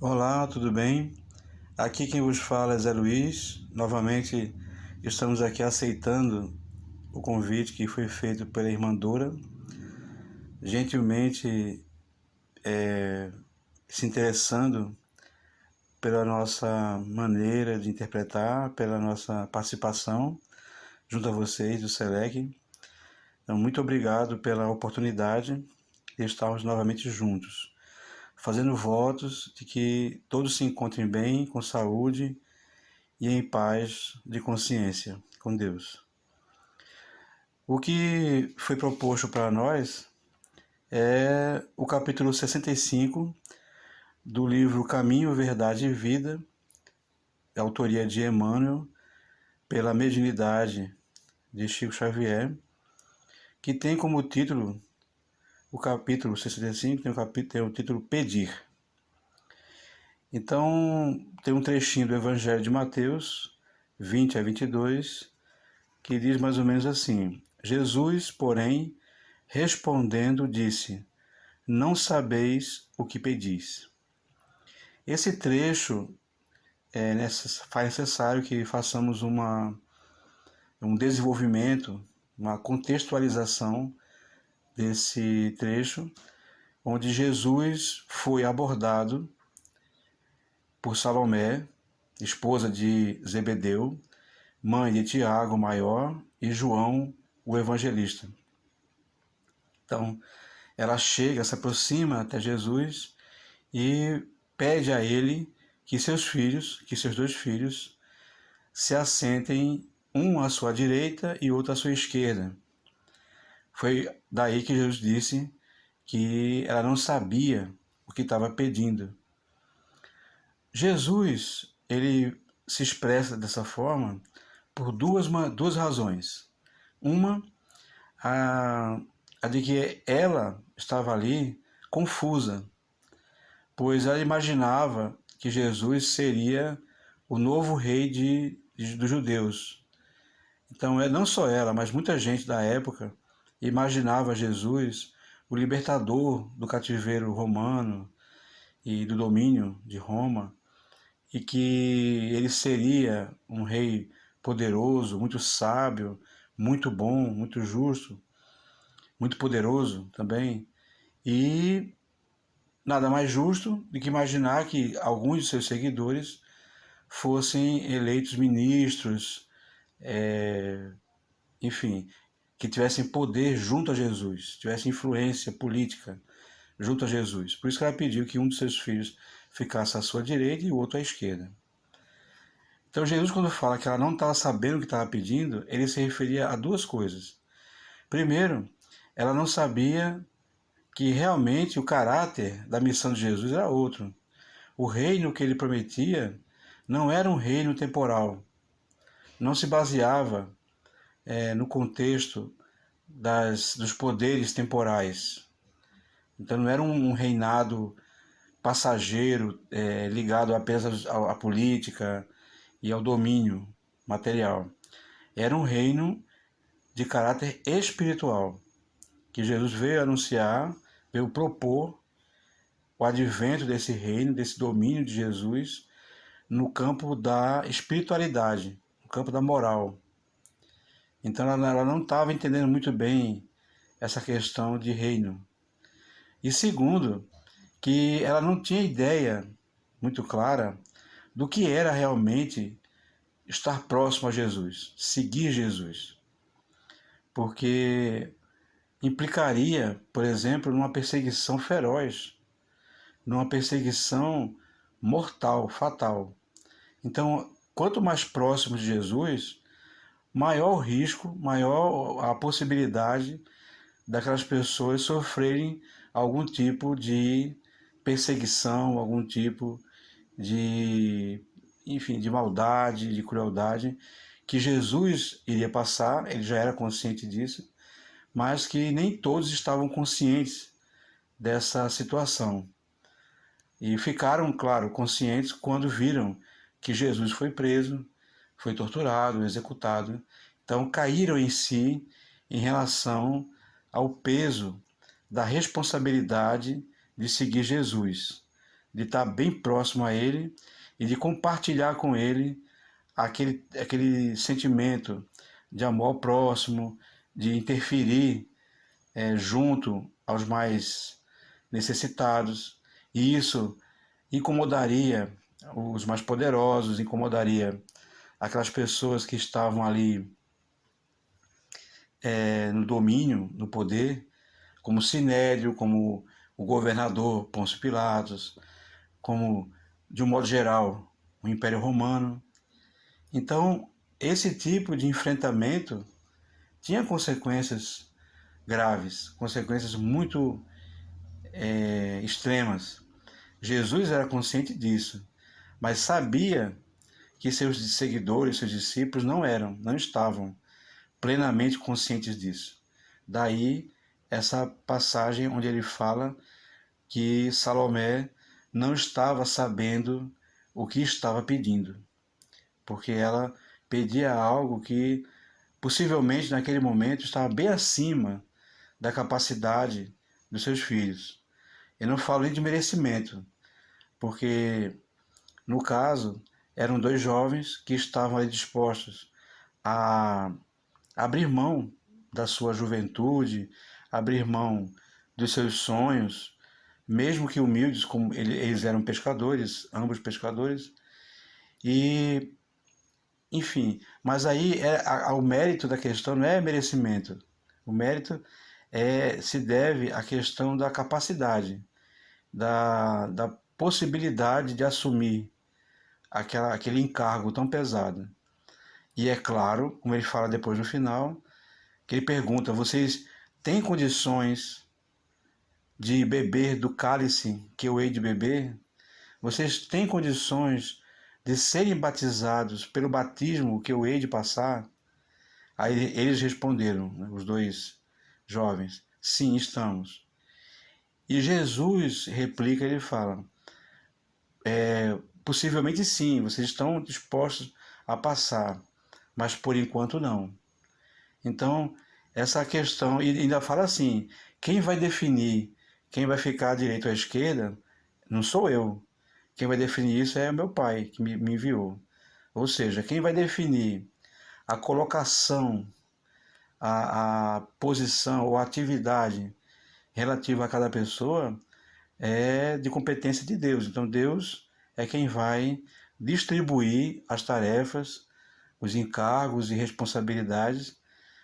Olá, tudo bem? Aqui quem vos fala é Zé Luiz. Novamente estamos aqui aceitando o convite que foi feito pela irmã Dora, gentilmente se interessando pela nossa maneira de interpretar, pela nossa participação junto a vocês do SELEC. Então, muito obrigado pela oportunidade de estarmos novamente juntos, fazendo votos de que todos se encontrem bem, com saúde e em paz de consciência com Deus. O que foi proposto para nós é o capítulo 65 do livro Caminho, Verdade e Vida, autoria de Emmanuel, pela mediunidade de Chico Xavier, que tem como título, o capítulo 65 tem o título Pedir. Então, tem um trechinho do Evangelho de Mateus, 20 a 22, que diz mais ou menos assim: Jesus, porém, respondendo, disse: Não sabeis o que pedis. Esse trecho faz necessário que façamos um desenvolvimento, uma contextualização desse trecho, onde Jesus foi abordado por Salomé, esposa de Zebedeu, mãe de Tiago, maior, e João, o evangelista. Então, ela chega, se aproxima até Jesus e pede a ele que seus dois filhos, se assentem, um à sua direita e outro à sua esquerda. Foi daí que Jesus disse que ela não sabia o que estava pedindo. Jesus, ele se expressa dessa forma por duas razões. Uma, a de que ela estava ali confusa, pois ela imaginava que Jesus seria o novo rei dos judeus. Então, não só ela, mas muita gente da época imaginava Jesus o libertador do cativeiro romano e do domínio de Roma, e que ele seria um rei poderoso, muito sábio, muito bom, muito justo, muito poderoso também, e nada mais justo do que imaginar que alguns de seus seguidores fossem eleitos ministros, enfim, que tivessem poder junto a Jesus, tivessem influência política junto a Jesus. Por isso que ela pediu que um dos seus filhos ficasse à sua direita e o outro à esquerda. Então Jesus, quando fala que ela não estava sabendo o que estava pedindo, ele se referia a duas coisas. Primeiro, ela não sabia que realmente o caráter da missão de Jesus era outro. O reino que ele prometia não era um reino temporal, não se baseava no contexto dos poderes temporais. Então não era um reinado passageiro ligado apenas à política e ao domínio material. Era um reino de caráter espiritual, que Jesus veio anunciar, veio propor o advento desse reino, desse domínio de Jesus no campo da espiritualidade, no campo da moral. Então ela não estava entendendo muito bem essa questão de reino. E segundo, que ela não tinha ideia muito clara do que era realmente estar próximo a Jesus, seguir Jesus. Porque implicaria, por exemplo, numa perseguição feroz, numa perseguição mortal, fatal. Então, quanto mais próximo de Jesus, maior o risco, maior a possibilidade daquelas pessoas sofrerem algum tipo de perseguição, algum tipo de maldade, de crueldade, que Jesus iria passar, ele já era consciente disso, mas que nem todos estavam conscientes dessa situação. E ficaram, claro, conscientes quando viram que Jesus foi preso, foi torturado, executado. Então caíram em si em relação ao peso da responsabilidade de seguir Jesus, de estar bem próximo a ele e de compartilhar com ele aquele sentimento de amor ao próximo, de interferir junto aos mais necessitados. E isso incomodaria os mais poderosos, incomodaria aquelas pessoas que estavam ali no domínio, no poder, como Sinédrio, como o governador Pôncio Pilatos, como, de um modo geral, o Império Romano. Então, esse tipo de enfrentamento tinha consequências graves, consequências muito extremas. Jesus era consciente disso, mas sabia que seus seguidores, seus discípulos não estavam plenamente conscientes disso. Daí essa passagem onde ele fala que Salomé não estava sabendo o que estava pedindo, porque ela pedia algo que possivelmente naquele momento estava bem acima da capacidade dos seus filhos. Eu não falo nem de merecimento, porque no caso eram dois jovens que estavam ali dispostos a abrir mão da sua juventude, abrir mão dos seus sonhos, mesmo que humildes, como eles eram pescadores, ambos pescadores, e enfim, mas aí o mérito da questão não é merecimento, o mérito se deve à questão da capacidade, da possibilidade de assumir aquele encargo tão pesado. E é claro, como ele fala depois no final, que ele pergunta: vocês têm condições de beber do cálice que eu hei de beber? Vocês têm condições de serem batizados pelo batismo que eu hei de passar? Aí eles responderam, né, os dois jovens: sim, estamos. E Jesus replica, ele fala: possivelmente sim, vocês estão dispostos a passar, mas por enquanto não. Então, essa questão, e ainda fala assim: quem vai definir quem vai ficar à direita ou à esquerda não sou eu. Quem vai definir isso é meu pai, que me enviou. Ou seja, quem vai definir a colocação, a posição ou a atividade relativa a cada pessoa é de competência de Deus. Então, Deus é quem vai distribuir as tarefas, os encargos e responsabilidades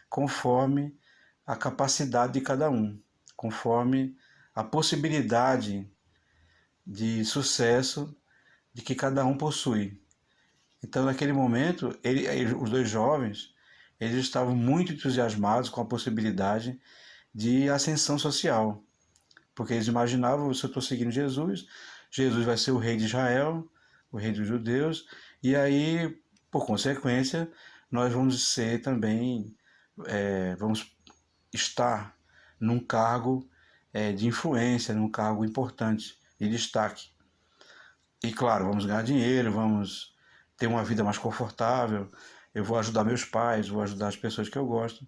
conforme a capacidade de cada um, conforme a possibilidade de sucesso de que cada um possui. Então, naquele momento, os dois jovens, eles estavam muito entusiasmados com a possibilidade de ascensão social, porque eles imaginavam: se eu estou seguindo Jesus, Jesus vai ser o rei de Israel, o rei dos judeus, e aí, por consequência, nós vamos ser também, vamos estar num cargo de influência, num cargo importante, de destaque. E claro, vamos ganhar dinheiro, vamos ter uma vida mais confortável, eu vou ajudar meus pais, vou ajudar as pessoas que eu gosto.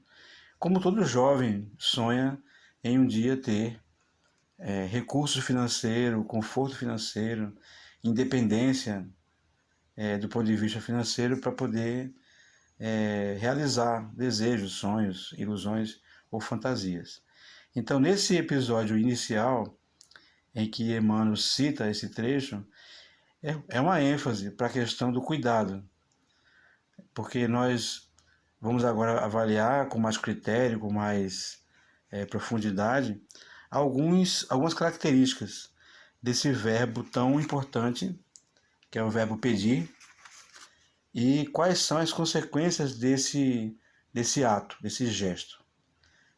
Como todo jovem sonha em um dia ter recurso financeiro, conforto financeiro, independência do ponto de vista financeiro para poder realizar desejos, sonhos, ilusões ou fantasias. Então, nesse episódio inicial, em que Emmanuel cita esse trecho, é uma ênfase para a questão do cuidado, porque nós vamos agora avaliar com mais critério, com mais profundidade, algumas características desse verbo tão importante, que é o verbo pedir, e quais são as consequências desse ato, desse gesto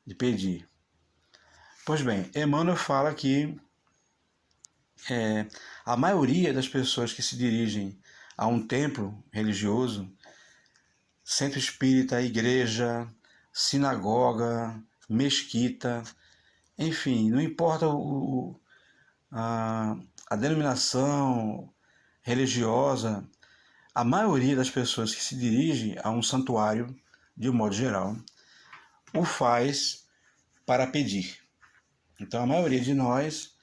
de pedir. Pois bem, Emmanuel fala que a maioria das pessoas que se dirigem a um templo religioso, centro espírita, igreja, sinagoga, mesquita, enfim, não importa a denominação religiosa, a maioria das pessoas que se dirigem a um santuário, de um modo geral, o faz para pedir. Então, a maioria de nós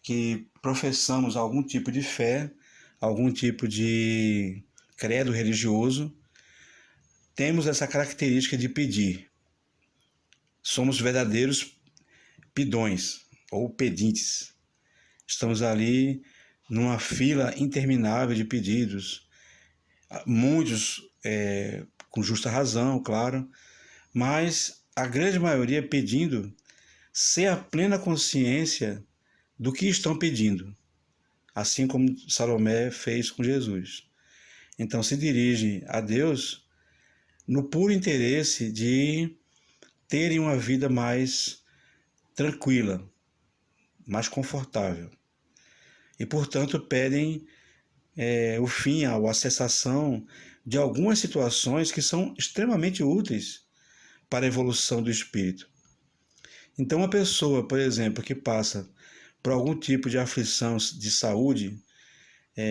que professamos algum tipo de fé, algum tipo de credo religioso, temos essa característica de pedir. Somos verdadeiros pidões ou pedintes. Estamos ali numa fila interminável de pedidos, muitos com justa razão, claro, mas a grande maioria pedindo sem a plena consciência do que estão pedindo, assim como Salomé fez com Jesus. Então se dirige a Deus no puro interesse de terem uma vida mais tranquila, mais confortável. E, portanto, pedem o fim ou a cessação de algumas situações que são extremamente úteis para a evolução do espírito. Então, uma pessoa, por exemplo, que passa por algum tipo de aflição de saúde,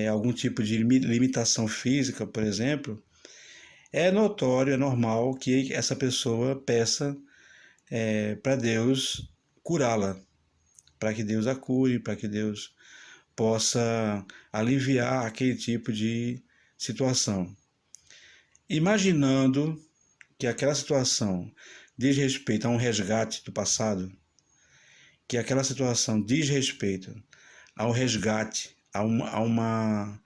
algum tipo de limitação física, por exemplo, é notório, é normal que essa pessoa peça para Deus curá-la, para que Deus a cure, para que Deus possa aliviar aquele tipo de situação. Imaginando que aquela situação diz respeito a um resgate do passado, que aquela situação diz respeito ao resgate, a uma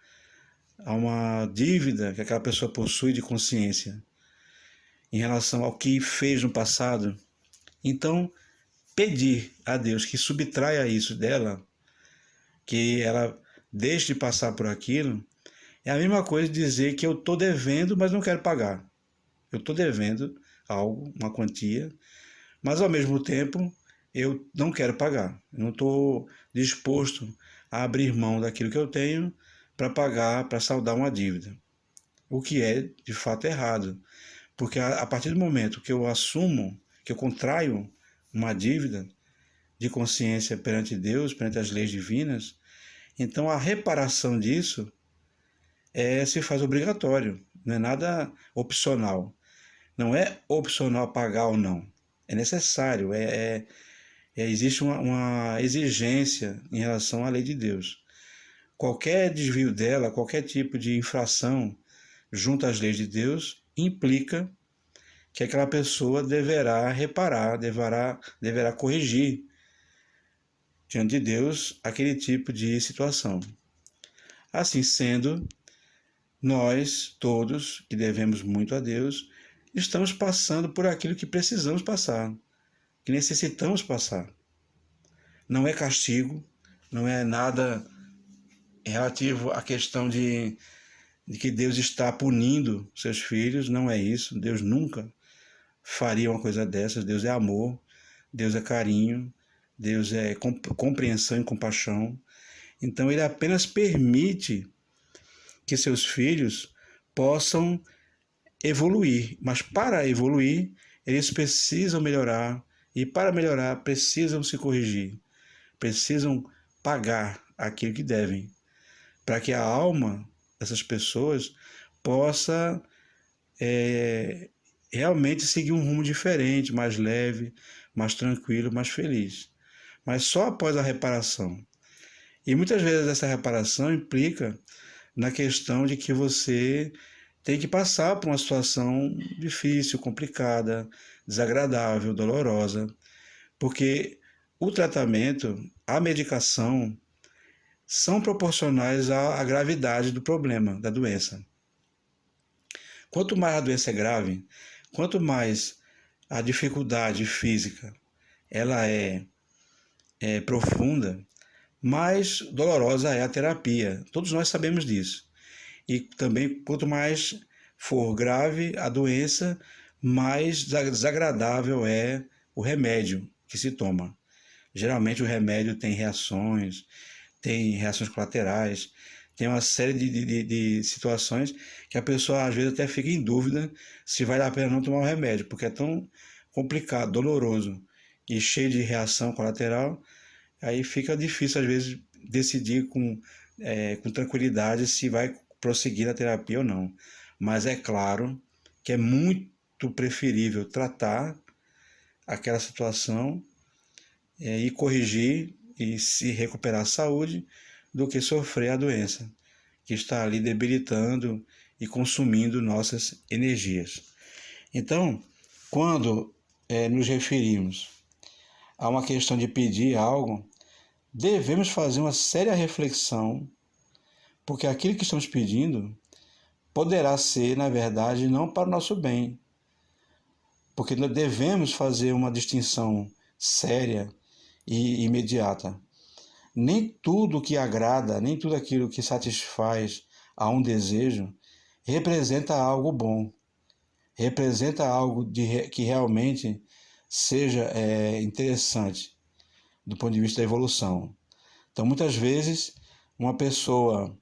dívida que aquela pessoa possui de consciência em relação ao que fez no passado, então pedir a Deus que subtraia isso dela, que ela deixe de passar por aquilo, é a mesma coisa de dizer que eu estou devendo, mas não quero pagar. Eu estou devendo algo, uma quantia, mas ao mesmo tempo eu não quero pagar. Eu não estou disposto a abrir mão daquilo que eu tenho para pagar, para saldar uma dívida. O que é, de fato, errado. Porque a partir do momento que eu assumo, que eu contraio uma dívida de consciência perante Deus, perante as leis divinas, então a reparação disso se faz obrigatório, não é nada opcional. Não é opcional pagar ou não, é necessário, existe uma exigência em relação à lei de Deus. Qualquer desvio dela, qualquer tipo de infração junto às leis de Deus, implica que aquela pessoa deverá reparar, deverá corrigir diante de Deus aquele tipo de situação. Assim sendo, nós todos, que devemos muito a Deus, estamos passando por aquilo que precisamos passar, que necessitamos passar. Não é castigo, não é nada relativo à questão de que Deus está punindo seus filhos, não é isso. Deus nunca faria uma coisa dessas. Deus é amor, Deus é carinho, Deus é compreensão e compaixão. Então ele apenas permite que seus filhos possam evoluir, mas para evoluir eles precisam melhorar, e para melhorar precisam se corrigir, precisam pagar aquilo que devem, para que a alma dessas pessoas possa realmente seguir um rumo diferente, mais leve, mais tranquilo, mais feliz. Mas só após a reparação. E muitas vezes essa reparação implica na questão de que você tem que passar por uma situação difícil, complicada, desagradável, dolorosa, porque o tratamento, a medicação, são proporcionais à gravidade do problema, da doença. Quanto mais a doença é grave, quanto mais a dificuldade física ela é profunda, mais dolorosa é a terapia. Todos nós sabemos disso. E também, quanto mais for grave a doença, mais desagradável é o remédio que se toma. Geralmente o remédio tem reações colaterais, tem uma série de situações que a pessoa às vezes até fica em dúvida se vale a pena não tomar o remédio, porque é tão complicado, doloroso e cheio de reação colateral, aí fica difícil às vezes decidir com tranquilidade se vai prosseguir a terapia ou não. Mas é claro que é muito preferível tratar aquela situação e corrigir e se recuperar a saúde do que sofrer a doença, que está ali debilitando e consumindo nossas energias. Então, quando nos referimos a uma questão de pedir algo, devemos fazer uma séria reflexão, porque aquilo que estamos pedindo poderá ser, na verdade, não para o nosso bem, porque nós devemos fazer uma distinção séria e imediata. Nem tudo que agrada, nem tudo aquilo que satisfaz a um desejo representa algo bom, representa algo que realmente seja interessante do ponto de vista da evolução. Então, muitas vezes, uma pessoa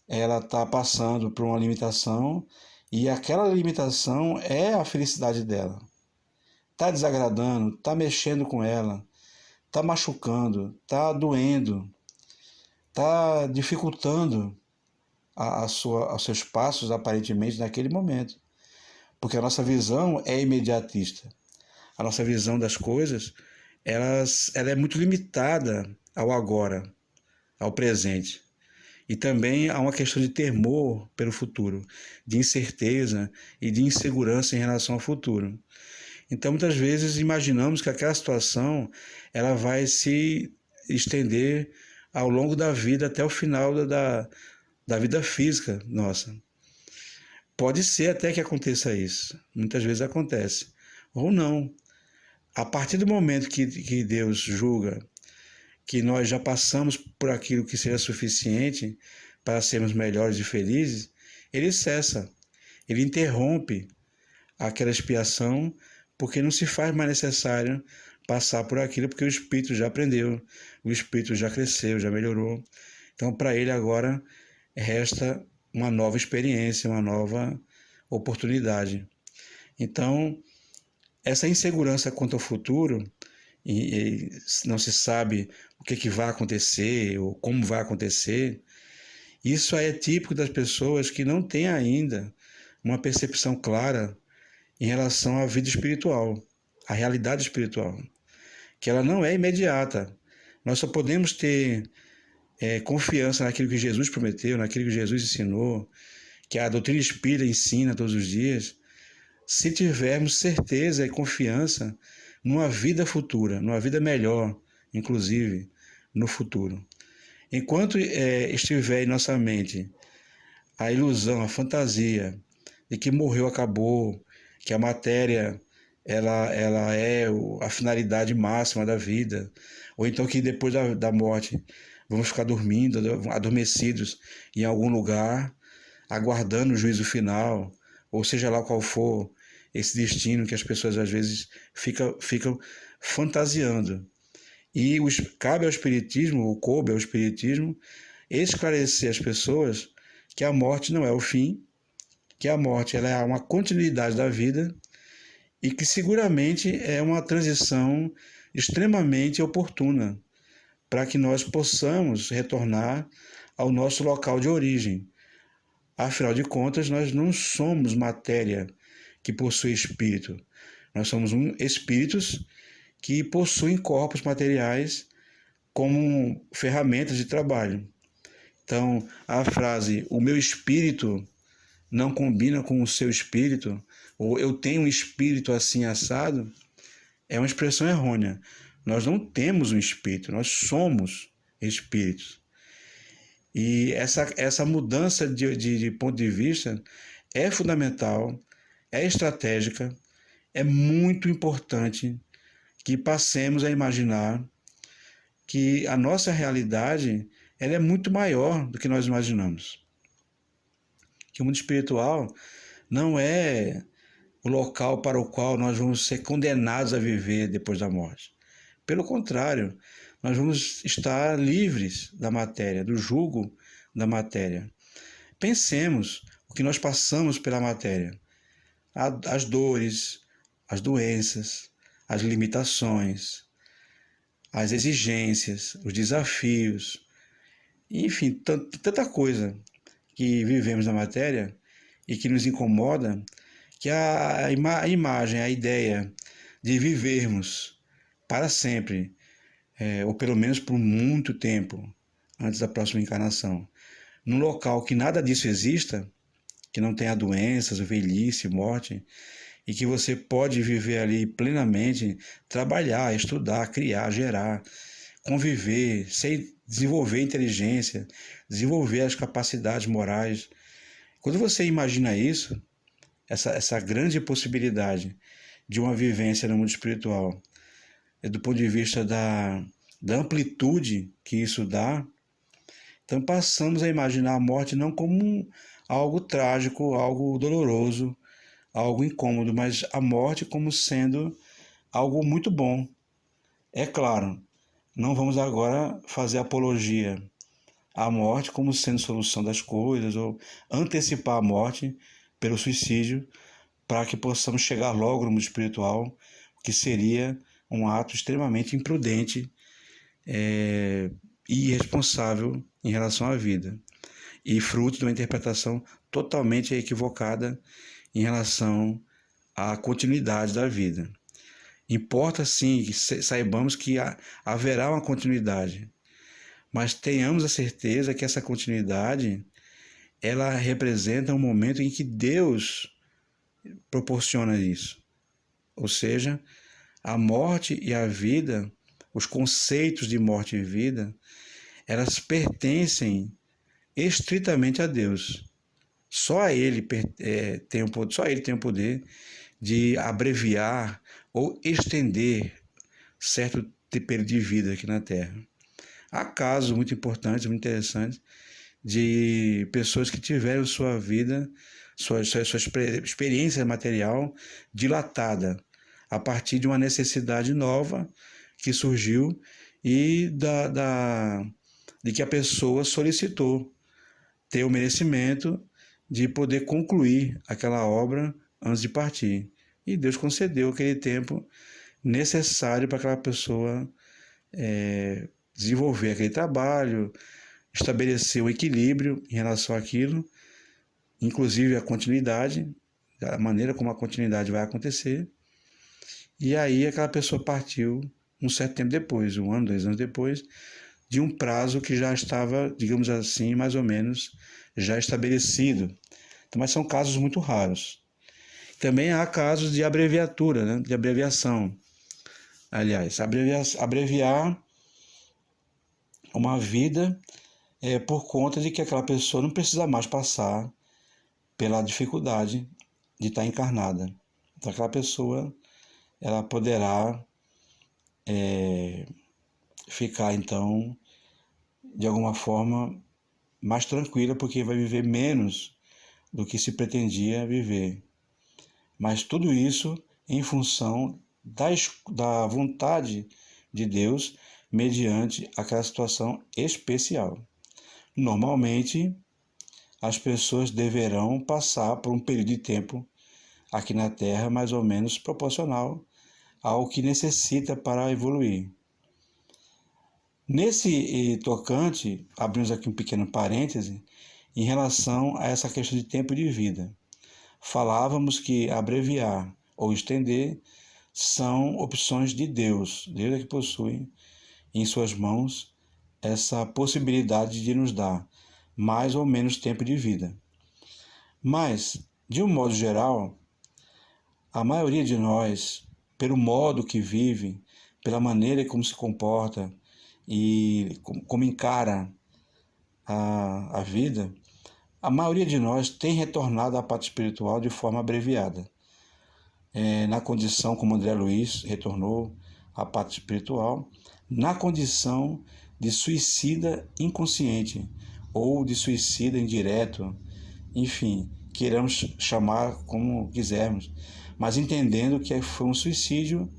ela está passando por uma limitação e aquela limitação é a felicidade dela. Está desagradando, está mexendo com ela, está machucando, está doendo, está dificultando os seus passos aparentemente naquele momento. Porque a nossa visão é imediatista. A nossa visão das coisas ela é muito limitada ao agora, ao presente. E também há uma questão de temor pelo futuro, de incerteza e de insegurança em relação ao futuro. Então, muitas vezes, imaginamos que aquela situação ela vai se estender ao longo da vida, até o final da vida física nossa. Pode ser até que aconteça isso, muitas vezes acontece, ou não. A partir do momento que Deus julga que nós já passamos por aquilo que seja suficiente para sermos melhores e felizes, ele cessa, ele interrompe aquela expiação, porque não se faz mais necessário passar por aquilo, porque o espírito já aprendeu, o espírito já cresceu, já melhorou. Então, para ele agora resta uma nova experiência, uma nova oportunidade. Então, essa insegurança quanto ao futuro, e não se sabe o que vai acontecer ou como vai acontecer, isso é típico das pessoas que não têm ainda uma percepção clara em relação à vida espiritual, à realidade espiritual, que ela não é imediata. Nós só podemos ter confiança naquilo que Jesus prometeu, naquilo que Jesus ensinou, que a doutrina espírita ensina todos os dias, se tivermos certeza e confiança numa vida futura, numa vida melhor, inclusive no futuro. Enquanto estiver em nossa mente a ilusão, a fantasia de que morreu, acabou, que a matéria ela é a finalidade máxima da vida, ou então que depois da morte vamos ficar dormindo, adormecidos em algum lugar, aguardando o juízo final, ou seja lá qual for esse destino que as pessoas às vezes ficam fantasiando. E cabe ao Espiritismo, ou coube ao Espiritismo, esclarecer as pessoas que a morte não é o fim, que a morte ela é uma continuidade da vida e que seguramente é uma transição extremamente oportuna para que nós possamos retornar ao nosso local de origem. Afinal de contas, nós não somos matéria que possui espírito. Nós somos espíritos que possuem corpos materiais como ferramentas de trabalho. Então, a frase, o meu espírito não combina com o seu espírito, ou eu tenho um espírito assim assado, é uma expressão errônea. Nós não temos um espírito, nós somos espíritos. E essa mudança de ponto de vista é fundamental, é estratégica, é muito importante que passemos a imaginar que a nossa realidade ela é muito maior do que nós imaginamos. Que o mundo espiritual não é o local para o qual nós vamos ser condenados a viver depois da morte. Pelo contrário, nós vamos estar livres da matéria, do jugo da matéria. Pensemos o que nós passamos pela matéria. As dores, as doenças, as limitações, as exigências, os desafios, enfim, tanta coisa que vivemos na matéria e que nos incomoda, que a imagem, a ideia de vivermos para sempre ou pelo menos por muito tempo, antes da próxima encarnação. Num local que nada disso exista, que não tenha doenças, velhice, morte, e que você pode viver ali plenamente, trabalhar, estudar, criar, gerar, conviver, desenvolver inteligência, desenvolver as capacidades morais. Quando você imagina isso, essa grande possibilidade de uma vivência no mundo espiritual, do ponto de vista da amplitude que isso dá, então passamos a imaginar a morte não como algo trágico, algo doloroso, algo incômodo, mas a morte como sendo algo muito bom. É claro, não vamos agora fazer apologia à morte como sendo solução das coisas ou antecipar a morte pelo suicídio para que possamos chegar logo no mundo espiritual, o que seria um ato extremamente imprudente e irresponsável em relação à vida e fruto de uma interpretação totalmente equivocada em relação à continuidade da vida. Importa sim que saibamos que haverá uma continuidade, mas tenhamos a certeza que essa continuidade ela representa um momento em que Deus proporciona isso. Ou seja, a morte e a vida, os conceitos de morte e vida, elas pertencem estritamente a Deus. Só ele tem o poder de abreviar ou estender certo período de vida aqui na Terra. Há casos muito importantes, muito interessantes, de pessoas que tiveram sua vida, sua experiência material dilatada a partir de uma necessidade nova que surgiu e de que a pessoa solicitou ter o merecimento de poder concluir aquela obra antes de partir. E Deus concedeu aquele tempo necessário para aquela pessoa desenvolver aquele trabalho, estabelecer o equilíbrio em relação àquilo, inclusive a continuidade, a maneira como a continuidade vai acontecer. E aí aquela pessoa partiu um certo tempo depois, 1 ano, 2 anos depois, de um prazo que já estava, digamos assim, mais ou menos já estabelecido. Então, mas são casos muito raros. Também há casos de abreviatura, né? De abreviação. Aliás, abreviar uma vida por conta de que aquela pessoa não precisa mais passar pela dificuldade de estar encarnada. Então, aquela pessoa ela poderá ficar, então, de alguma forma, mais tranquila, porque vai viver menos do que se pretendia viver. Mas tudo isso em função da vontade de Deus mediante aquela situação especial. Normalmente, as pessoas deverão passar por um período de tempo aqui na Terra mais ou menos proporcional ao que necessita para evoluir. Nesse tocante, abrimos aqui um pequeno parêntese em relação a essa questão de tempo de vida. Falávamos que abreviar ou estender são opções de Deus. Deus é que possui em suas mãos essa possibilidade de nos dar mais ou menos tempo de vida. Mas, de um modo geral, a maioria de nós, pelo modo que vive, pela maneira como se comporta e como encara a vida, a maioria de nós tem retornado à parte espiritual de forma abreviada. Na condição, como André Luiz retornou à parte espiritual, na condição de suicida inconsciente ou de suicida indireto, enfim, queiramos chamar como quisermos, mas entendendo que foi um suicídio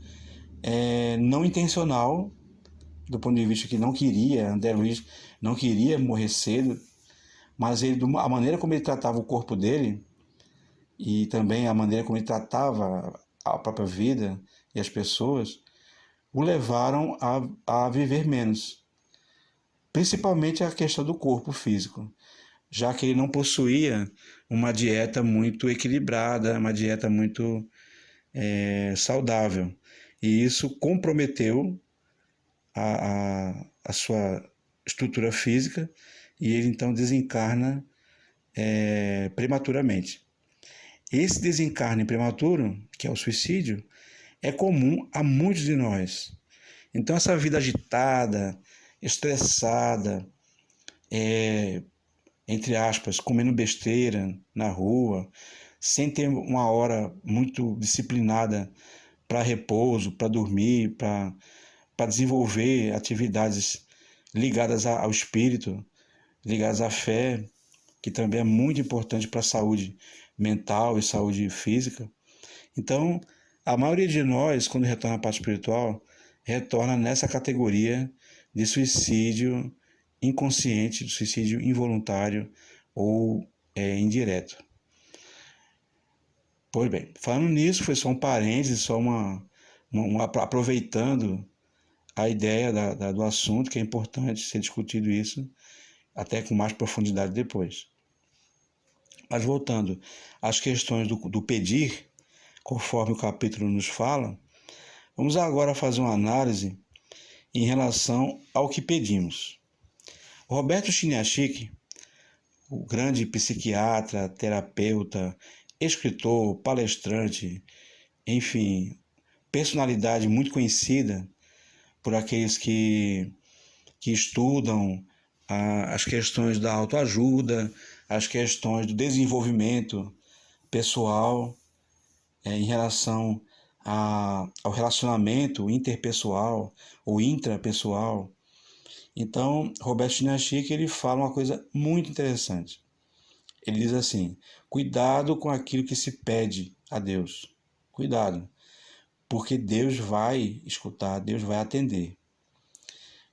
não intencional, do ponto de vista que não queria, André Luiz não queria morrer cedo, mas a maneira como ele tratava o corpo dele e também a maneira como ele tratava a própria vida e as pessoas o levaram a viver menos, principalmente a questão do corpo físico, já que ele não possuía uma dieta muito equilibrada, uma dieta muito saudável. E isso comprometeu a sua estrutura física e ele então desencarna prematuramente. Esse desencarne prematuro, que é o suicídio, é comum a muitos de nós. Então, essa vida agitada, estressada, entre aspas, comendo besteira na rua, sem ter uma hora muito disciplinada para repouso, para dormir, para desenvolver atividades ligadas ao espírito, ligadas à fé, que também é muito importante para a saúde mental e saúde física. Então, a maioria de nós, quando retorna à parte espiritual, retorna nessa categoria de suicídio inconsciente, de suicídio involuntário ou indireto. Pois bem, falando nisso, foi só um parênteses, só aproveitando a ideia do assunto, que é importante ser discutido isso, até com mais profundidade depois. Mas voltando às questões do pedir, conforme o capítulo nos fala, vamos agora fazer uma análise em relação ao que pedimos. Roberto Chiniachik, o grande psiquiatra, terapeuta, escritor, palestrante, enfim, personalidade muito conhecida por aqueles que estudam as questões da autoajuda, as questões do desenvolvimento pessoal em relação ao relacionamento interpessoal ou intrapessoal. Então, Roberto Chiniachik, ele fala uma coisa muito interessante. Ele diz assim: cuidado com aquilo que se pede a Deus. Cuidado, porque Deus vai escutar, Deus vai atender.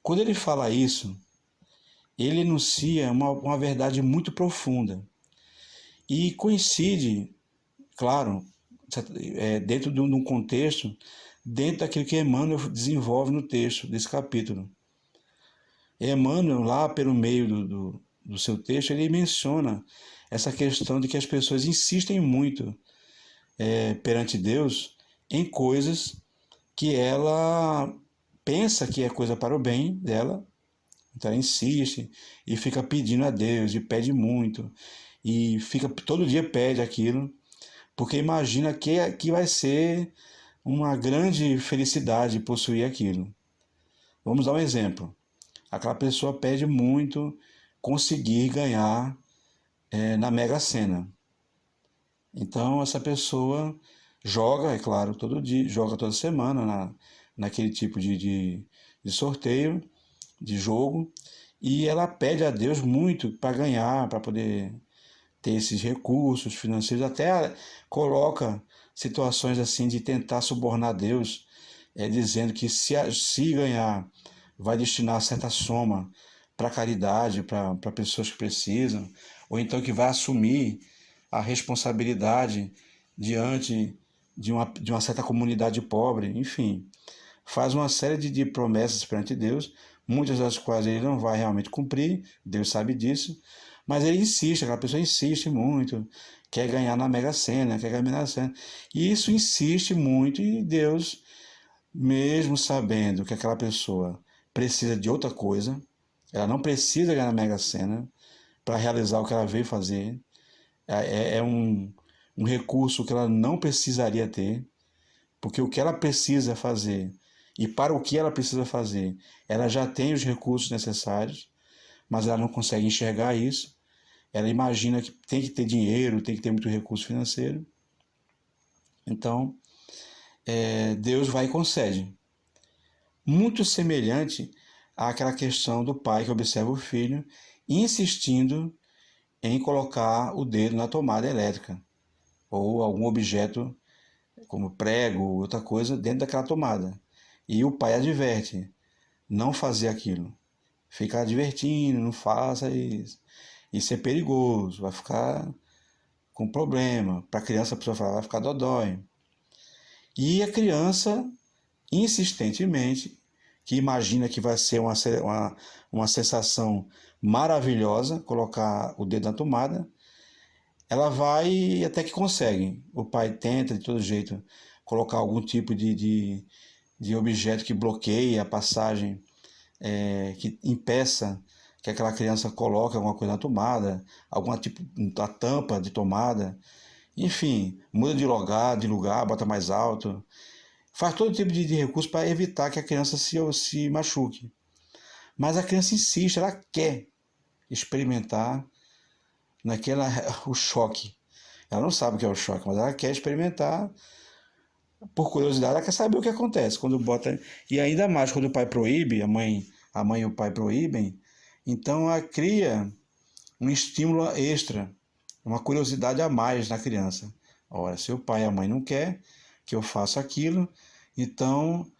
Quando ele fala isso, ele enuncia uma verdade muito profunda e coincide, claro, dentro de um contexto, dentro daquilo que Emmanuel desenvolve no texto desse capítulo. Emmanuel, lá pelo meio do seu texto, ele menciona essa questão de que as pessoas insistem muito perante Deus em coisas que ela pensa que é coisa para o bem dela. Então ela insiste e fica pedindo a Deus e pede muito e fica todo dia pede aquilo, porque imagina que vai ser uma grande felicidade possuir aquilo. Vamos dar um exemplo. Aquela pessoa pede muito conseguir ganhar na Mega Sena. Então essa pessoa joga, é claro, todo dia, joga toda semana naquele tipo de sorteio, de jogo, e ela pede a Deus muito para ganhar, para poder ter esses recursos financeiros, até coloca situações assim de tentar subornar Deus, dizendo que se ganhar, vai destinar certa soma para caridade, para pessoas que precisam, ou então que vai assumir a responsabilidade diante de uma certa comunidade pobre, enfim, faz uma série de promessas perante Deus, muitas das quais ele não vai realmente cumprir, Deus sabe disso, mas ele insiste, aquela pessoa insiste muito, quer ganhar na Mega Sena, quer ganhar na Mega Sena, e isso insiste muito, e Deus, mesmo sabendo que aquela pessoa precisa de outra coisa, ela não precisa ganhar na Mega Sena para realizar o que ela veio fazer, é um recurso que ela não precisaria ter, porque o que ela precisa fazer e para o que ela precisa fazer, ela já tem os recursos necessários, mas ela não consegue enxergar isso. Ela imagina que tem que ter dinheiro, tem que ter muito recurso financeiro. Então, Deus vai e concede. Muito semelhante àquela questão do pai que observa o filho insistindo em colocar o dedo na tomada elétrica ou algum objeto como prego ou outra coisa dentro daquela tomada. E o pai adverte, não fazer aquilo. Fica advertindo, não faça isso. Isso é perigoso, vai ficar com problema. Para a criança, a pessoa fala, vai ficar dodói. E a criança, insistentemente, que imagina que vai ser uma sensação maravilhosa, colocar o dedo na tomada, ela vai até que consegue. O pai tenta, de todo jeito, colocar algum tipo de objeto que bloqueie a passagem que impeça que aquela criança coloque alguma coisa na tomada, algum tipo da tampa de tomada, enfim, muda de lugar, bota mais alto, faz todo tipo de recurso para evitar que a criança se machuque. Mas a criança insiste, ela quer experimentar naquela o choque. Ela não sabe o que é o choque, mas ela quer experimentar por curiosidade, ela quer saber o que acontece quando bota. E ainda mais quando o pai proíbe, a mãe e o pai proíbem, então ela cria um estímulo extra, uma curiosidade a mais na criança. Ora, se o pai e a mãe não quer que eu faça aquilo, então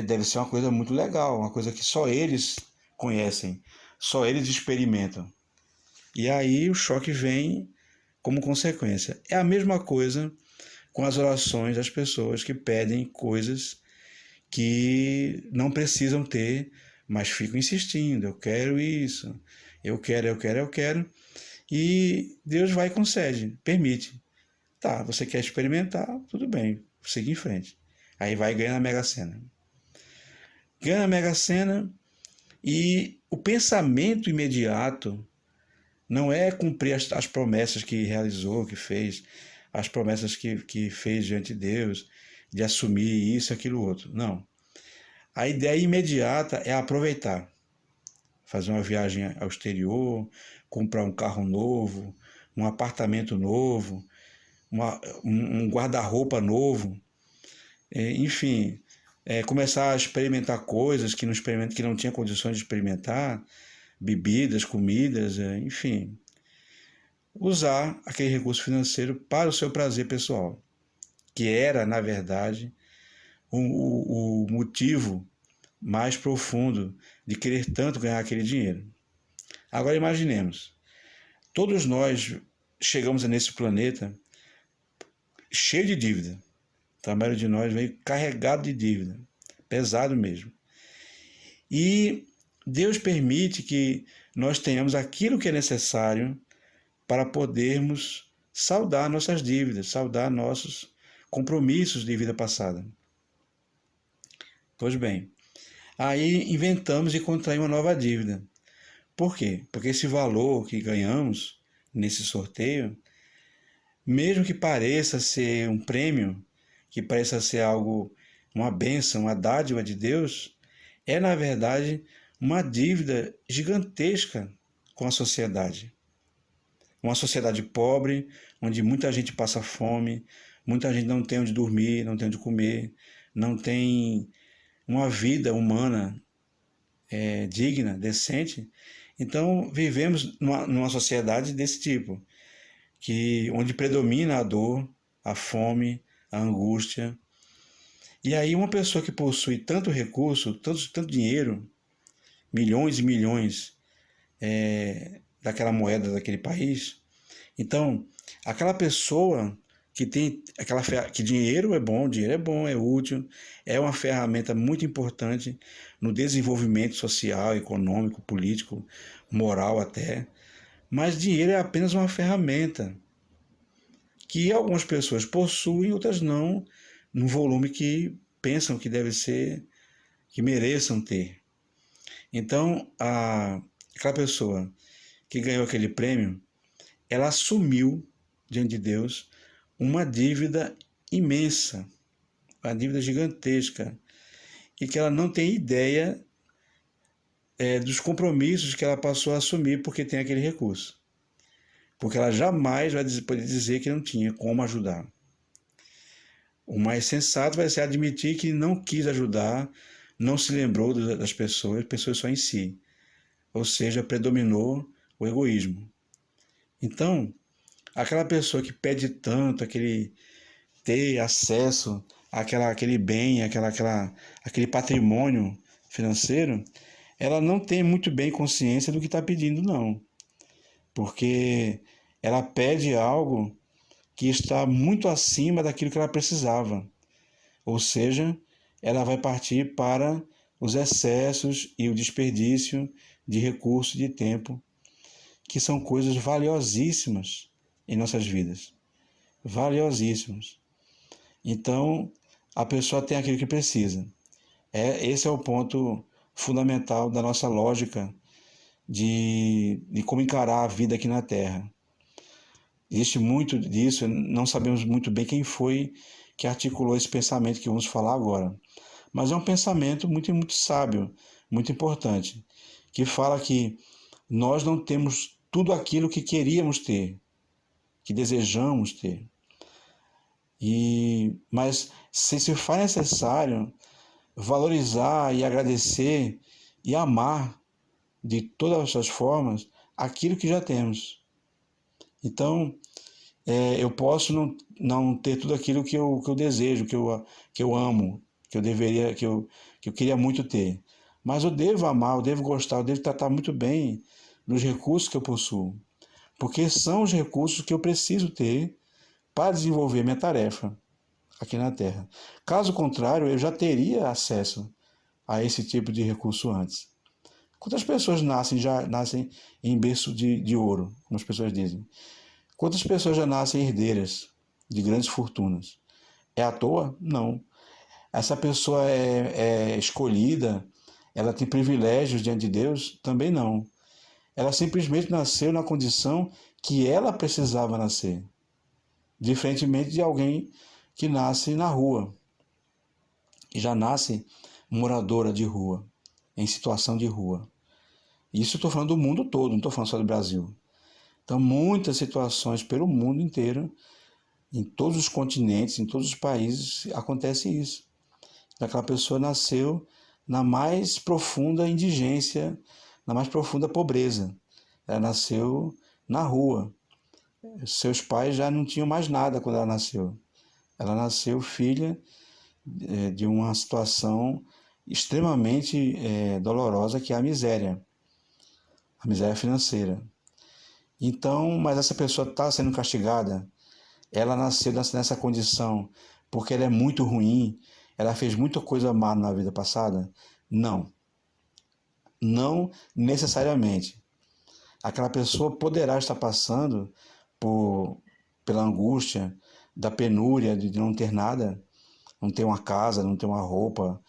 deve ser uma coisa muito legal, uma coisa que só eles conhecem, só eles experimentam. E aí o choque vem como consequência. É a mesma coisa com as orações das pessoas que pedem coisas que não precisam ter, mas ficam insistindo. Eu quero isso, eu quero, eu quero, eu quero. E Deus vai e concede, permite. Tá, você quer experimentar, tudo bem, siga em frente. Aí vai e ganha na Mega Sena. Ganha na Mega Sena e o pensamento imediato não é cumprir as promessas que realizou, que fez, as promessas que fez diante de Deus, de assumir isso, aquilo, outro. Não. A ideia imediata é aproveitar. Fazer uma viagem ao exterior, comprar um carro novo, um apartamento novo, um guarda-roupa novo, enfim, começar a experimentar coisas que não tinha condições de experimentar, bebidas, comidas, enfim. Usar aquele recurso financeiro para o seu prazer pessoal, que era, na verdade, o motivo mais profundo de querer tanto ganhar aquele dinheiro. Agora imaginemos, todos nós chegamos nesse planeta cheio de dívida. A maioria de nós veio carregado de dívida, pesado mesmo. E Deus permite que nós tenhamos aquilo que é necessário para podermos saldar nossas dívidas, saldar nossos compromissos de vida passada. Pois bem, aí inventamos e contraímos uma nova dívida. Por quê? Porque esse valor que ganhamos nesse sorteio, mesmo que pareça ser um prêmio, que pareça ser algo, uma bênção, uma dádiva de Deus, é na verdade uma dívida gigantesca com a sociedade. Uma sociedade pobre, onde muita gente passa fome, muita gente não tem onde dormir, não tem onde comer, não tem uma vida humana digna, decente. Então vivemos numa sociedade desse tipo, onde predomina a dor, a fome, a angústia. E aí uma pessoa que possui tanto recurso, tanto dinheiro, milhões e milhões daquela moeda daquele país, então aquela pessoa que tem que dinheiro é bom, é útil, é uma ferramenta muito importante no desenvolvimento social, econômico, político, moral até, mas dinheiro é apenas uma ferramenta que algumas pessoas possuem, outras não, num volume que pensam que deve ser, que mereçam ter. Então, aquela pessoa que ganhou aquele prêmio, ela assumiu diante de Deus uma dívida imensa, uma dívida gigantesca, e que ela não tem ideia dos compromissos que ela passou a assumir porque tem aquele recurso. Porque ela jamais vai poder dizer que não tinha como ajudar. O mais sensato vai ser admitir que não quis ajudar, não se lembrou das pessoas só em si. Ou seja, predominou o egoísmo. Então, aquela pessoa que pede tanto, ter acesso àquele bem, aquele patrimônio financeiro, ela não tem muito bem consciência do que está pedindo, não. Porque ela pede algo que está muito acima daquilo que ela precisava. Ou seja, ela vai partir para os excessos e o desperdício de recursos, de tempo, que são coisas valiosíssimas em nossas vidas. Valiosíssimas. Então, a pessoa tem aquilo que precisa. Esse é o ponto fundamental da nossa lógica de como encarar a vida aqui na Terra. Existe muito disso, não sabemos muito bem quem foi que articulou esse pensamento que vamos falar agora. Mas é um pensamento muito sábio, muito importante, que fala que nós não temos tudo aquilo que queríamos ter, que desejamos ter. Mas se faz necessário valorizar e agradecer e amar de todas as suas formas aquilo que já temos. Então, eu posso não ter tudo aquilo que eu desejo, que eu amo, que eu deveria, que eu queria muito ter. Mas eu devo amar, eu devo gostar, eu devo tratar muito bem dos recursos que eu possuo. Porque são os recursos que eu preciso ter para desenvolver minha tarefa aqui na Terra. Caso contrário, eu já teria acesso a esse tipo de recurso antes. Quantas pessoas nascem em berço de ouro, como as pessoas dizem? Quantas pessoas já nascem herdeiras de grandes fortunas? É à toa? Não. Essa pessoa é escolhida, ela tem privilégios diante de Deus? Também não. Ela simplesmente nasceu na condição que ela precisava nascer, diferentemente de alguém que nasce na rua, que já nasce moradora de rua, em situação de rua. Isso eu estou falando do mundo todo, não estou falando só do Brasil. Então, muitas situações pelo mundo inteiro, em todos os continentes, em todos os países, acontece isso. Aquela pessoa nasceu na mais profunda indigência, na mais profunda pobreza. Ela nasceu na rua. Seus pais já não tinham mais nada quando ela nasceu. Ela nasceu filha de uma situação extremamente dolorosa, que é a miséria financeira. Então, mas essa pessoa está sendo castigada, ela nasceu nessa condição porque ela é muito ruim, ela fez muita coisa má na vida passada? Não. Não necessariamente. Aquela pessoa poderá estar passando pela angústia, da penúria, de não ter nada, não ter uma casa, não ter uma roupa,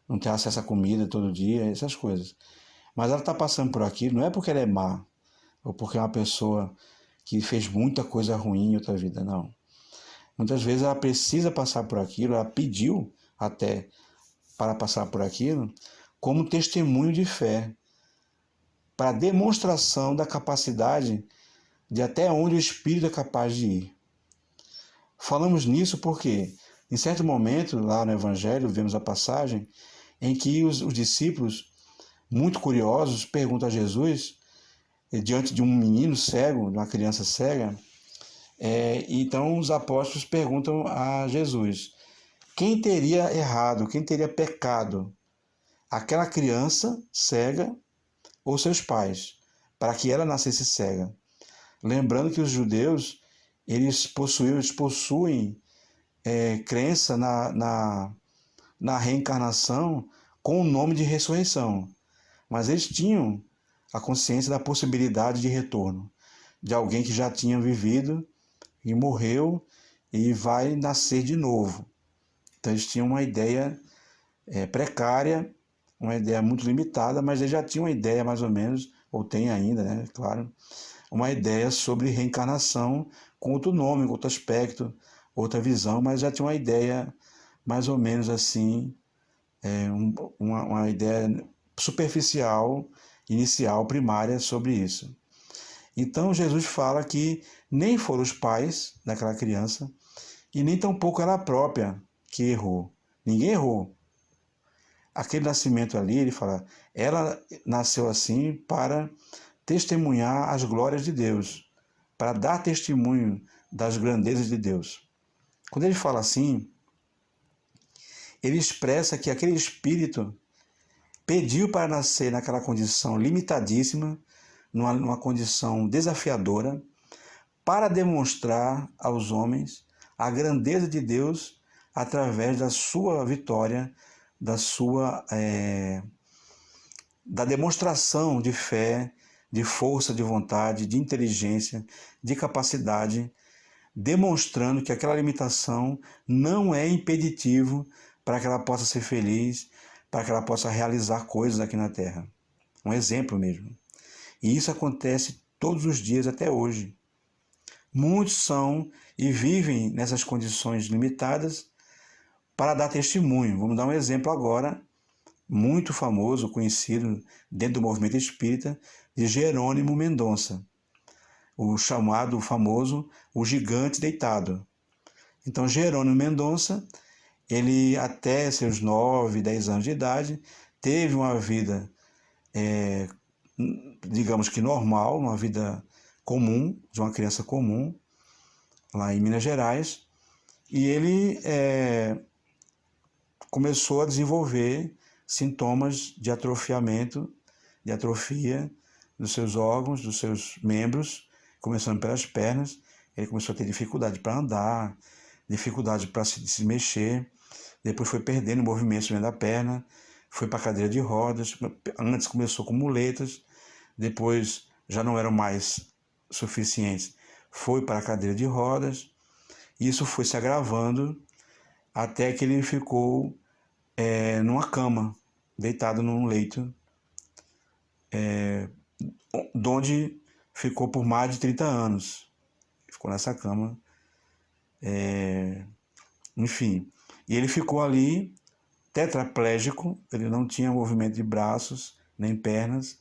não ter acesso à comida todo dia, essas coisas. Mas ela está passando por aquilo, não é porque ela é má, ou porque é uma pessoa que fez muita coisa ruim em outra vida, não. Muitas vezes ela precisa passar por aquilo, ela pediu até para passar por aquilo, como testemunho de fé, para demonstração da capacidade de até onde o Espírito é capaz de ir. Falamos nisso porque, em certo momento, lá no Evangelho, vemos a passagem em que os discípulos, muito curiosos, perguntam a Jesus, diante de um menino cego, de uma criança cega, então os apóstolos perguntam a Jesus, quem teria errado, quem teria pecado? Aquela criança cega ou seus pais, para que ela nascesse cega? Lembrando que os judeus, eles possuem crença na reencarnação com o nome de ressurreição. Mas eles tinham a consciência da possibilidade de retorno, de alguém que já tinha vivido e morreu e vai nascer de novo. Então eles tinham uma ideia precária, uma ideia muito limitada, mas eles já tinham uma ideia mais ou menos, ou tem ainda, né, claro, uma ideia sobre reencarnação com outro nome, outro aspecto, outra visão, mas já tinha uma ideia mais ou menos assim, uma ideia superficial, inicial, primária sobre isso. Então Jesus fala que nem foram os pais daquela criança e nem tampouco ela própria que errou. Ninguém errou. Aquele nascimento ali, ele fala, ela nasceu assim para testemunhar as glórias de Deus, para dar testemunho das grandezas de Deus. Quando ele fala assim, ele expressa que aquele espírito pediu para nascer naquela condição limitadíssima, numa condição desafiadora, para demonstrar aos homens a grandeza de Deus através da sua vitória, da demonstração de fé, de força de vontade, de inteligência, de capacidade, demonstrando que aquela limitação não é impeditivo para que ela possa ser feliz, para que ela possa realizar coisas aqui na Terra. Um exemplo mesmo. E isso acontece todos os dias até hoje. Muitos são e vivem nessas condições limitadas para dar testemunho. Vamos dar um exemplo agora, muito famoso, conhecido dentro do movimento espírita, de Jerônimo Mendonça, o chamado famoso o gigante deitado. Então, Jerônimo Mendonça, ele até seus 9, 10 anos de idade, teve uma vida, digamos que normal, uma vida comum, de uma criança comum, lá em Minas Gerais, e ele começou a desenvolver sintomas de atrofiamento, de atrofia dos seus órgãos, dos seus membros, começando pelas pernas. Ele começou a ter dificuldade para andar, dificuldade para se mexer, depois foi perdendo o movimento dentro da perna, foi para a cadeira de rodas, antes começou com muletas, depois já não eram mais suficientes, foi para a cadeira de rodas, isso foi se agravando até que ele ficou numa cama, deitado num leito, onde ficou por mais de 30 anos. Ficou nessa cama. Enfim, e ele ficou ali tetraplégico, ele não tinha movimento de braços nem pernas.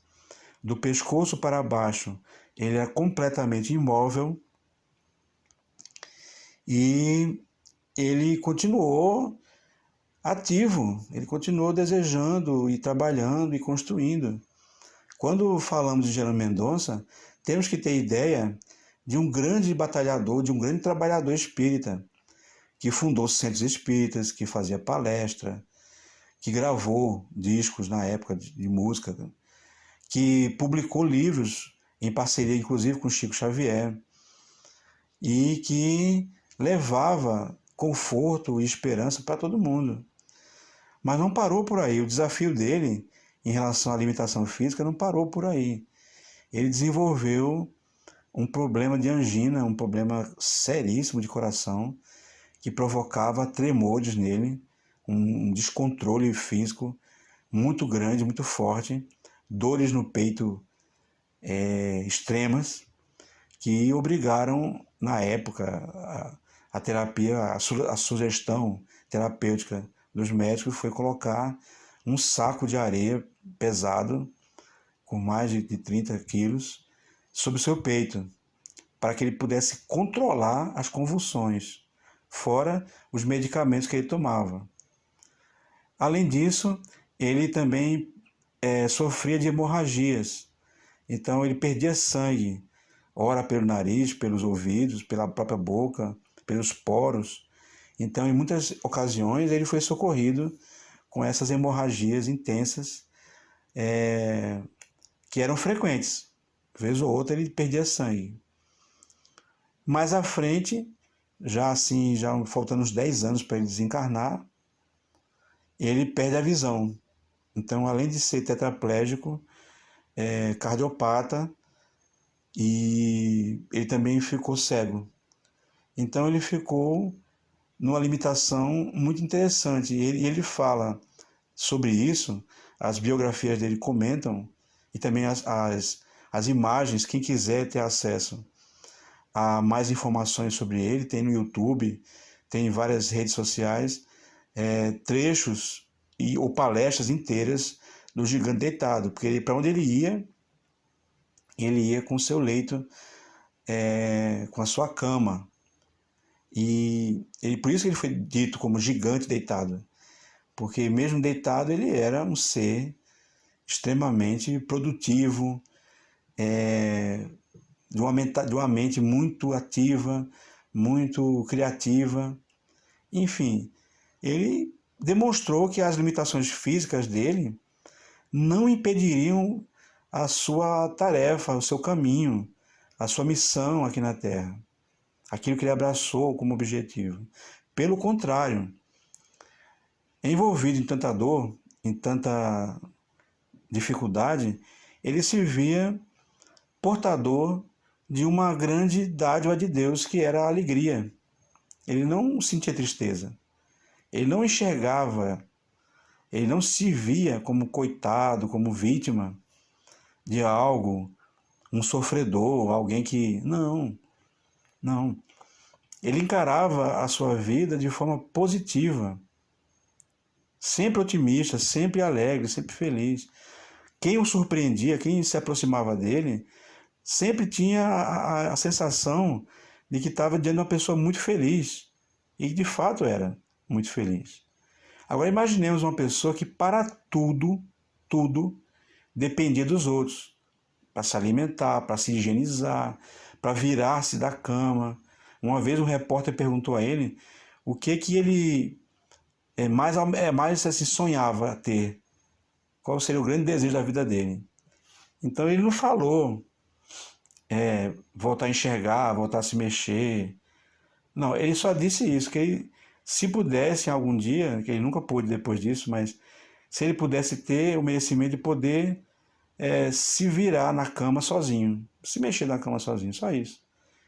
Do pescoço para baixo, ele era completamente imóvel. E ele continuou ativo, ele continuou desejando e trabalhando e construindo. Quando falamos de Jerônimo Mendonça, temos que ter ideia de um grande batalhador, de um grande trabalhador espírita, que fundou centros espíritas, que fazia palestra, que gravou discos na época de música, que publicou livros em parceria inclusive com Chico Xavier, e que levava conforto e esperança para todo mundo. Mas não parou por aí. O desafio dele em relação à limitação física não parou por aí. Ele desenvolveu um problema de angina, um problema seríssimo de coração, que provocava tremores nele, um descontrole físico muito grande, muito forte, dores no peito extremas, que obrigaram, na época, a terapia, a sugestão terapêutica dos médicos foi colocar um saco de areia pesado, com mais de 30 quilos, sobre o seu peito, para que ele pudesse controlar as convulsões, fora os medicamentos que ele tomava. Além disso, ele também sofria de hemorragias, então ele perdia sangue, ora pelo nariz, pelos ouvidos, pela própria boca, pelos poros. Então, em muitas ocasiões, ele foi socorrido com essas hemorragias intensas, que eram frequentes. Vez ou outra ele perdia sangue. Mais à frente, já faltando uns 10 anos para ele desencarnar, ele perde a visão. Então, além de ser tetraplégico, cardiopata, e ele também ficou cego. Então ele ficou numa limitação muito interessante. E ele fala sobre isso, as biografias dele comentam, e também as imagens, quem quiser ter acesso a mais informações sobre ele, tem no YouTube, tem em várias redes sociais, trechos ou palestras inteiras do gigante deitado, porque para onde ele ia com o seu leito, com a sua cama. E por isso que ele foi dito como gigante deitado, porque mesmo deitado ele era um ser extremamente produtivo, de uma mente muito ativa, muito criativa. Enfim, ele demonstrou que as limitações físicas dele não impediriam a sua tarefa, o seu caminho, a sua missão aqui na Terra, aquilo que ele abraçou como objetivo. Pelo contrário, envolvido em tanta dor, em tanta dificuldade, ele se via portador de uma grande dádiva de Deus, que era a alegria. Ele não sentia tristeza, ele não enxergava Ele não se via como coitado, como vítima de algo, um sofredor, alguém que... Não, não. Ele encarava a sua vida de forma positiva, sempre otimista, sempre alegre, sempre feliz. Quem o surpreendia, quem se aproximava dele, sempre tinha a sensação de que estava diante de uma pessoa muito feliz. E de fato era muito feliz. Agora imaginemos uma pessoa que para tudo, dependia dos outros. Para se alimentar, para se higienizar, para virar-se da cama. Uma vez um repórter perguntou a ele o que ele mais assim, sonhava ter. Qual seria o grande desejo da vida dele. Então ele não falou voltar a enxergar, voltar a se mexer. Não, ele só disse isso, que ele, se pudesse algum dia, que ele nunca pôde depois disso, mas se ele pudesse ter o merecimento de poder se virar na cama sozinho, se mexer na cama sozinho, só isso.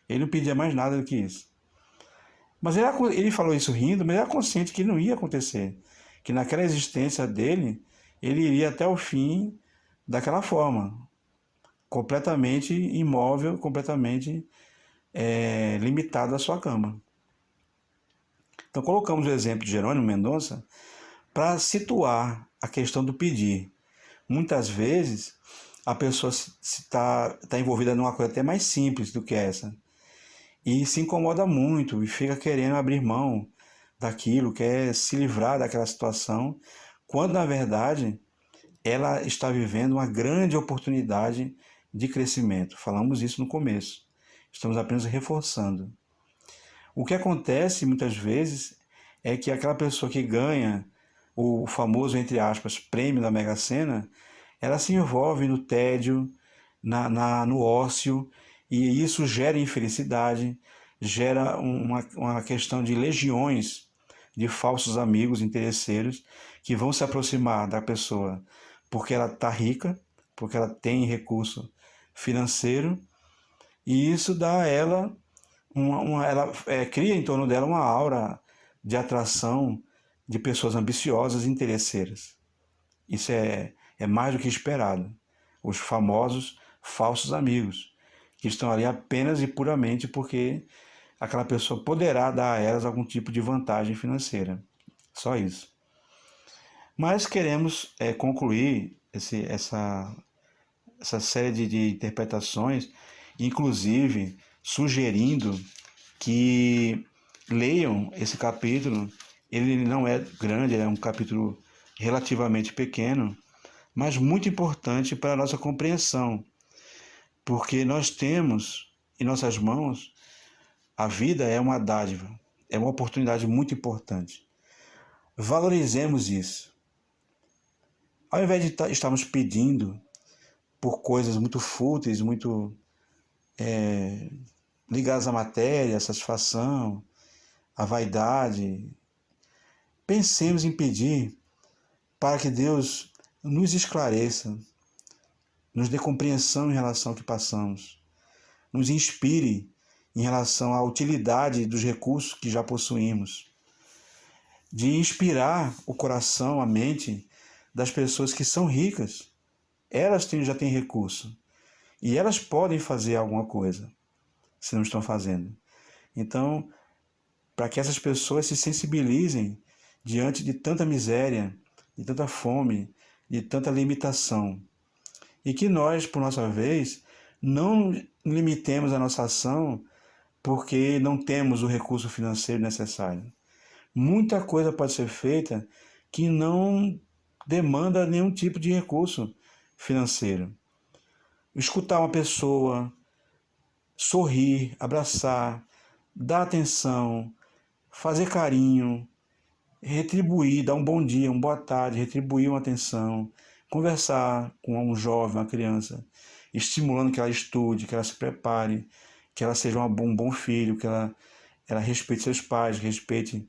Ele não pedia mais nada do que isso. Mas ele falou isso rindo, mas ele era consciente que não ia acontecer, que naquela existência dele, ele iria até o fim daquela forma, completamente imóvel, completamente limitado à sua cama. Então colocamos o exemplo de Jerônimo Mendonça para situar a questão do pedir. Muitas vezes a pessoa está envolvida numa coisa até mais simples do que essa e se incomoda muito e fica querendo abrir mão daquilo, quer se livrar daquela situação, quando na verdade ela está vivendo uma grande oportunidade de crescimento. Falamos isso no começo. Estamos apenas reforçando. O que acontece muitas vezes é que aquela pessoa que ganha o famoso, entre aspas, prêmio da Mega Sena, ela se envolve no tédio, no ócio, e isso gera infelicidade, gera uma questão de legiões de falsos amigos interesseiros que vão se aproximar da pessoa porque ela está rica, porque ela tem recurso financeiro, e isso dá a ela, ela cria em torno dela uma aura de atração de pessoas ambiciosas e interesseiras. Isso é mais do que esperado. Os famosos falsos amigos, que estão ali apenas e puramente porque aquela pessoa poderá dar a elas algum tipo de vantagem financeira. Só isso. Mas queremos concluir essa série de interpretações, inclusive sugerindo que leiam esse capítulo. Ele não é grande, ele é um capítulo relativamente pequeno, mas muito importante para a nossa compreensão, porque nós temos em nossas mãos, a vida é uma dádiva, é uma oportunidade muito importante. Valorizemos isso. Ao invés de estarmos pedindo por coisas muito fúteis, muito ligadas à matéria, à satisfação, à vaidade, pensemos em pedir para que Deus nos esclareça, nos dê compreensão em relação ao que passamos, nos inspire em relação à utilidade dos recursos que já possuímos, de inspirar o coração, a mente das pessoas que são ricas. Elas já têm recurso e elas podem fazer alguma coisa, se não estão fazendo. Então, para que essas pessoas se sensibilizem diante de tanta miséria, de tanta fome, de tanta limitação. E que nós, por nossa vez, não limitemos a nossa ação porque não temos o recurso financeiro necessário. Muita coisa pode ser feita que não demanda nenhum tipo de recurso financeiro. Escutar uma pessoa, sorrir, abraçar, dar atenção, fazer carinho, retribuir, dar um bom dia, uma boa tarde, retribuir uma atenção, conversar com um jovem, uma criança, estimulando que ela estude, que ela se prepare, que ela seja um bom filho, que ela respeite seus pais, respeite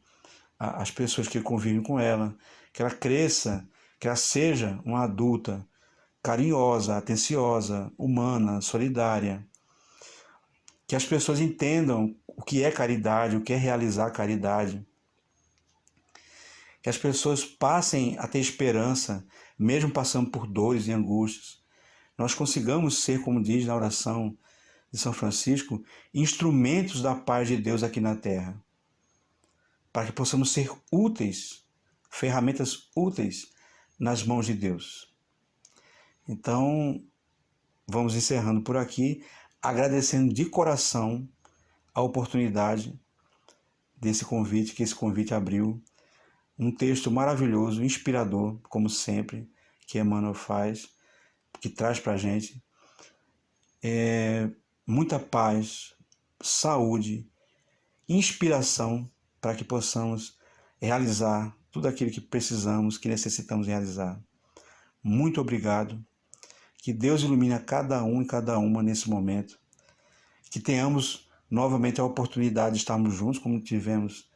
as pessoas que convivem com ela, que ela cresça, que ela seja uma adulta carinhosa, atenciosa, humana, solidária. Que as pessoas entendam o que é caridade, o que é realizar caridade. que as pessoas passem a ter esperança, mesmo passando por dores e angústias. Nós consigamos ser, como diz na oração de São Francisco, instrumentos da paz de Deus aqui na terra, para que possamos ser úteis, ferramentas úteis nas mãos de Deus. Então, vamos encerrando por aqui, agradecendo de coração a oportunidade desse convite, que esse convite abriu. Um texto maravilhoso, inspirador, como sempre, que Emmanuel faz, que traz para a gente muita paz, saúde, inspiração para que possamos realizar tudo aquilo que precisamos, que necessitamos realizar. Muito obrigado. Que Deus ilumine a cada um e cada uma nesse momento. Que tenhamos novamente a oportunidade de estarmos juntos, como tivemos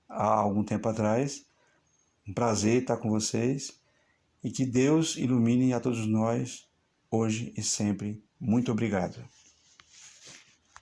há algum tempo atrás. Um prazer estar com vocês. E que Deus ilumine a todos nós, hoje e sempre. Muito obrigado.